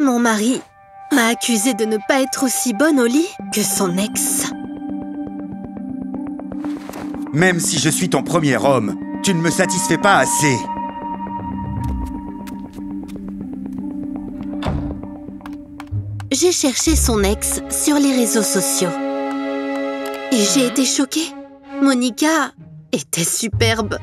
Mon mari m'a accusée de ne pas être aussi bonne au lit que son ex. Même si je suis ton premier homme, tu ne me satisfais pas assez. J'ai cherché son ex sur les réseaux sociaux. Et j'ai été choquée. Monica était superbe.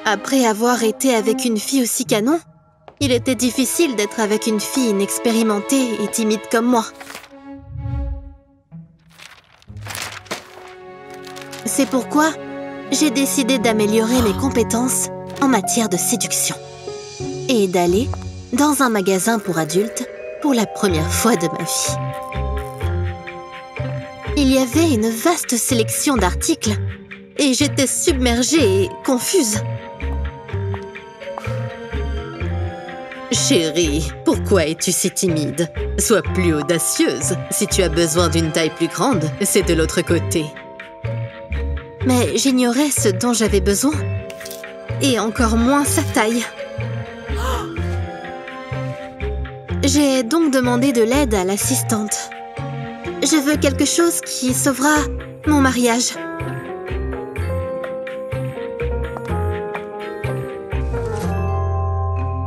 Après avoir été avec une fille aussi canon, il était difficile d'être avec une fille inexpérimentée et timide comme moi. C'est pourquoi j'ai décidé d'améliorer mes compétences en matière de séduction et d'aller dans un magasin pour adultes pour la première fois de ma vie. Il y avait une vaste sélection d'articles et j'étais submergée et confuse. Chérie, pourquoi es-tu si timide? Sois plus audacieuse. Si tu as besoin d'une taille plus grande, c'est de l'autre côté. Mais j'ignorais ce dont j'avais besoin, et encore moins sa taille. J'ai donc demandé de l'aide à l'assistante. Je veux quelque chose qui sauvera mon mariage.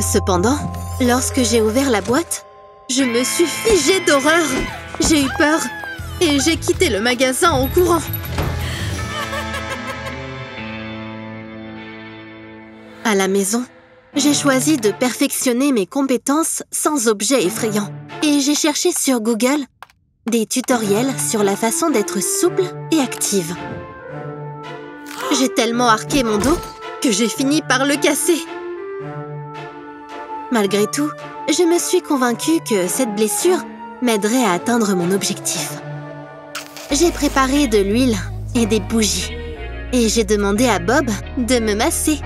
Cependant, lorsque j'ai ouvert la boîte, je me suis figée d'horreur. J'ai eu peur et j'ai quitté le magasin en courant. À la maison, j'ai choisi de perfectionner mes compétences sans objet effrayant. Et j'ai cherché sur Google des tutoriels sur la façon d'être souple et active. J'ai tellement arqué mon dos que j'ai fini par le casser. Malgré tout, je me suis convaincue que cette blessure m'aiderait à atteindre mon objectif. J'ai préparé de l'huile et des bougies. Et j'ai demandé à Bob de me masser.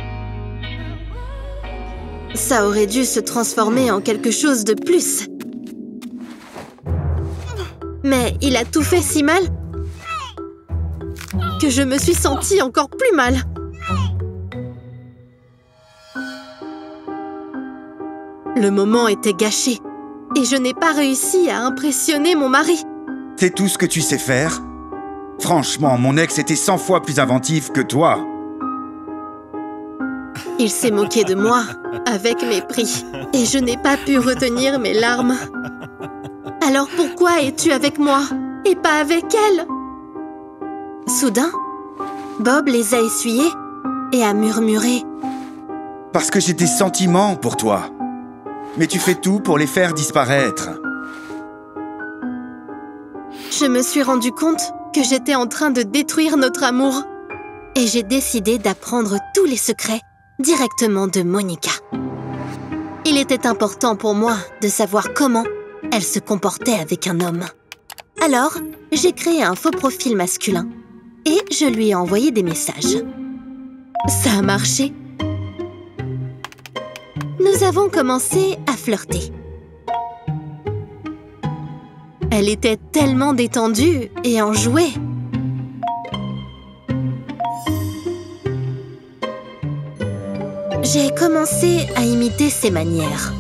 Ça aurait dû se transformer en quelque chose de plus. Mais il a tout fait si mal que je me suis sentie encore plus mal. Le moment était gâché et je n'ai pas réussi à impressionner mon mari. C'est tout ce que tu sais faire? Franchement, mon ex était 100 fois plus inventif que toi. Il s'est moqué de moi avec mépris et je n'ai pas pu retenir mes larmes. Alors pourquoi es-tu avec moi et pas avec elle? Soudain, Bob les a essuyés et a murmuré. Parce que j'ai des sentiments pour toi. Mais tu fais tout pour les faire disparaître. Je me suis rendu compte que j'étais en train de détruire notre amour. Et j'ai décidé d'apprendre tous les secrets directement de Monica. Il était important pour moi de savoir comment elle se comportait avec un homme. Alors, j'ai créé un faux profil masculin et je lui ai envoyé des messages. Ça a marché. Nous avons commencé à flirter. Elle était tellement détendue et enjouée. J'ai commencé à imiter ses manières.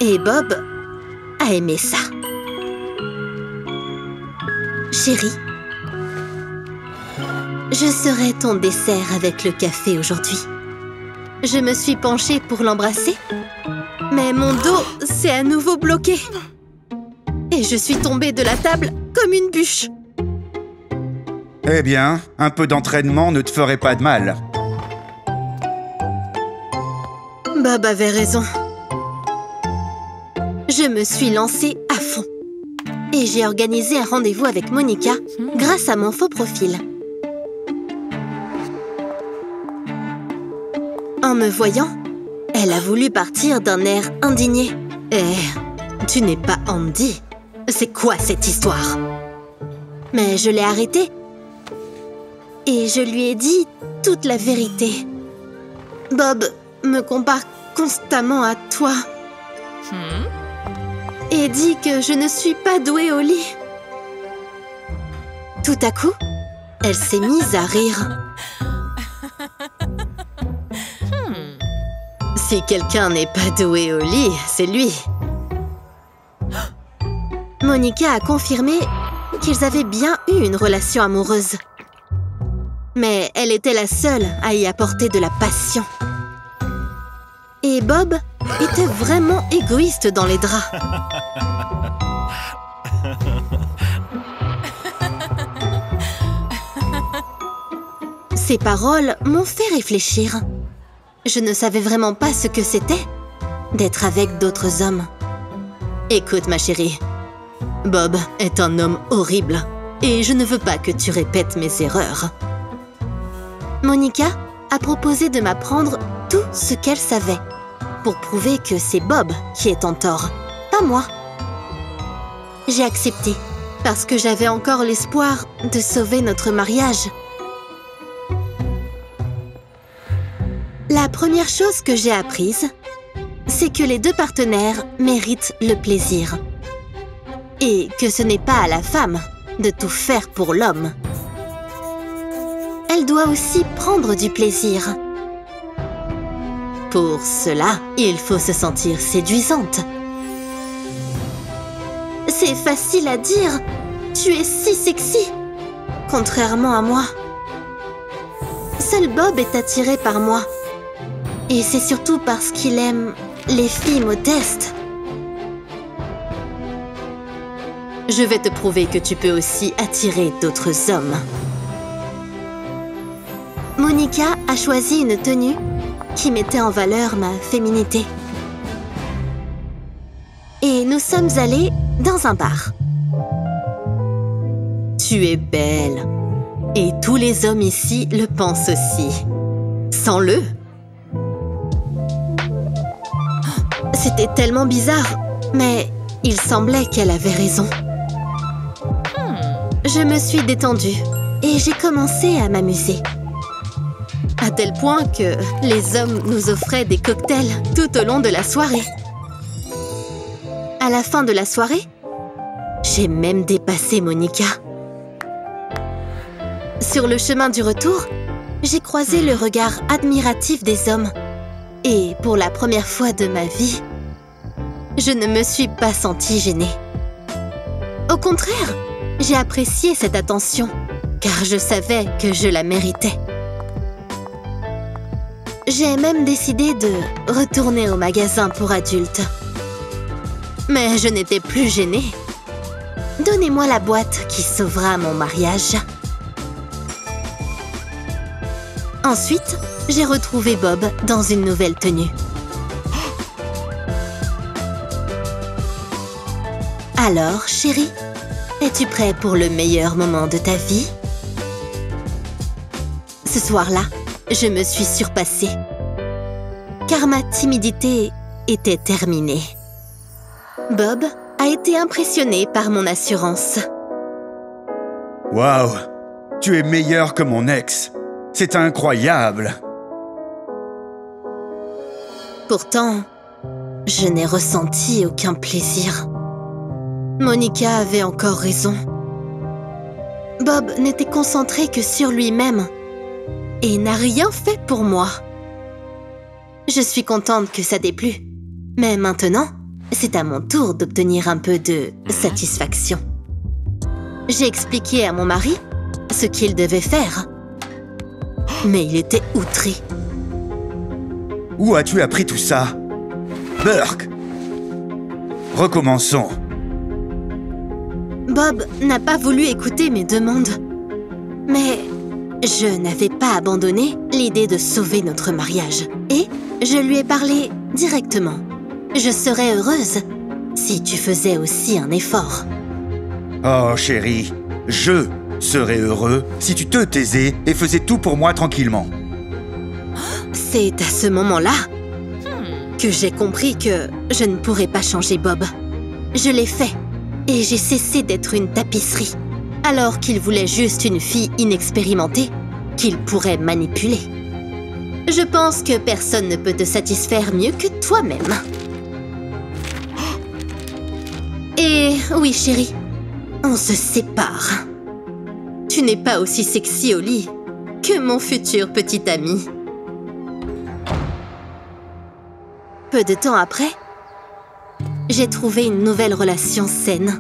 Et Bob a aimé ça. Chérie, je serai ton dessert avec le café aujourd'hui. Je me suis penchée pour l'embrasser, mais mon dos s'est à nouveau bloqué. Et je suis tombée de la table comme une bûche. Eh bien, un peu d'entraînement ne te ferait pas de mal. Bob avait raison. Je me suis lancée à fond. Et j'ai organisé un rendez-vous avec Monica grâce à mon faux profil. En me voyant, elle a voulu partir d'un air indigné. « Eh, tu n'es pas Andy. C'est quoi cette histoire ?» Mais je l'ai arrêtée. Et je lui ai dit toute la vérité. Bob me compare constamment à toi. Et dit que je ne suis pas douée au lit. Tout à coup, elle s'est mise à rire. Si quelqu'un n'est pas doué au lit, c'est lui. Monica a confirmé qu'ils avaient bien eu une relation amoureuse. Mais elle était la seule à y apporter de la passion. Et Bob était vraiment égoïste dans les draps. Ces paroles m'ont fait réfléchir. Je ne savais vraiment pas ce que c'était d'être avec d'autres hommes. Écoute, ma chérie, Bob est un homme horrible et je ne veux pas que tu répètes mes erreurs. Monica a proposé de m'apprendre tout ce qu'elle savait pour prouver que c'est Bob qui est en tort, pas moi. J'ai accepté parce que j'avais encore l'espoir de sauver notre mariage. La première chose que j'ai apprise, c'est que les deux partenaires méritent le plaisir. Et que ce n'est pas à la femme de tout faire pour l'homme. Elle doit aussi prendre du plaisir. Pour cela, il faut se sentir séduisante. C'est facile à dire. Tu es si sexy. Contrairement à moi. Seul Bob est attiré par moi. Et c'est surtout parce qu'il aime les filles modestes. Je vais te prouver que tu peux aussi attirer d'autres hommes. Monica a choisi une tenue qui mettait en valeur ma féminité. Et nous sommes allés dans un bar. Tu es belle. Et tous les hommes ici le pensent aussi. Sens-le. C'était tellement bizarre, mais il semblait qu'elle avait raison. Je me suis détendue et j'ai commencé à m'amuser. À tel point que les hommes nous offraient des cocktails tout au long de la soirée. À la fin de la soirée, j'ai même dépassé Monica. Sur le chemin du retour, j'ai croisé le regard admiratif des hommes. Et pour la première fois de ma vie, je ne me suis pas sentie gênée. Au contraire, j'ai apprécié cette attention, car je savais que je la méritais. J'ai même décidé de retourner au magasin pour adultes. Mais je n'étais plus gênée. Donnez-moi la boîte qui sauvera mon mariage. Ensuite, j'ai retrouvé Bob dans une nouvelle tenue. Alors, chérie, es-tu prêt pour le meilleur moment de ta vie? Ce soir-là, je me suis surpassée, car ma timidité était terminée. Bob a été impressionné par mon assurance. Waouh! Tu es meilleur que mon ex! C'est incroyable! Pourtant, je n'ai ressenti aucun plaisir. Monica avait encore raison. Bob n'était concentré que sur lui-même et n'a rien fait pour moi. Je suis contente que ça déplu. Mais maintenant, c'est à mon tour d'obtenir un peu de satisfaction. J'ai expliqué à mon mari ce qu'il devait faire. Mais il était outré. Où as-tu appris tout ça? Burke! Recommençons. Bob n'a pas voulu écouter mes demandes. Mais je n'avais pas abandonné l'idée de sauver notre mariage. Et je lui ai parlé directement. Je serais heureuse si tu faisais aussi un effort. Oh, chérie, je serais heureux si tu te taisais et faisais tout pour moi tranquillement. C'est à ce moment-là que j'ai compris que je ne pourrais pas changer Bob. Je l'ai fait et j'ai cessé d'être une tapisserie, alors qu'il voulait juste une fille inexpérimentée qu'il pourrait manipuler. Je pense que personne ne peut te satisfaire mieux que toi-même. Et oui, chérie, on se sépare. Tu n'es pas aussi sexy au lit que mon futur petit ami. Peu de temps après, j'ai trouvé une nouvelle relation saine,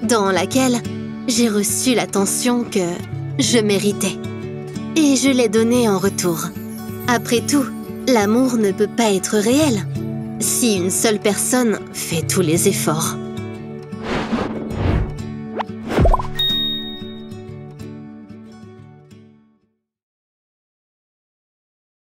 dans laquelle j'ai reçu l'attention que je méritais. Et je l'ai donnée en retour. Après tout, l'amour ne peut pas être réel si une seule personne fait tous les efforts.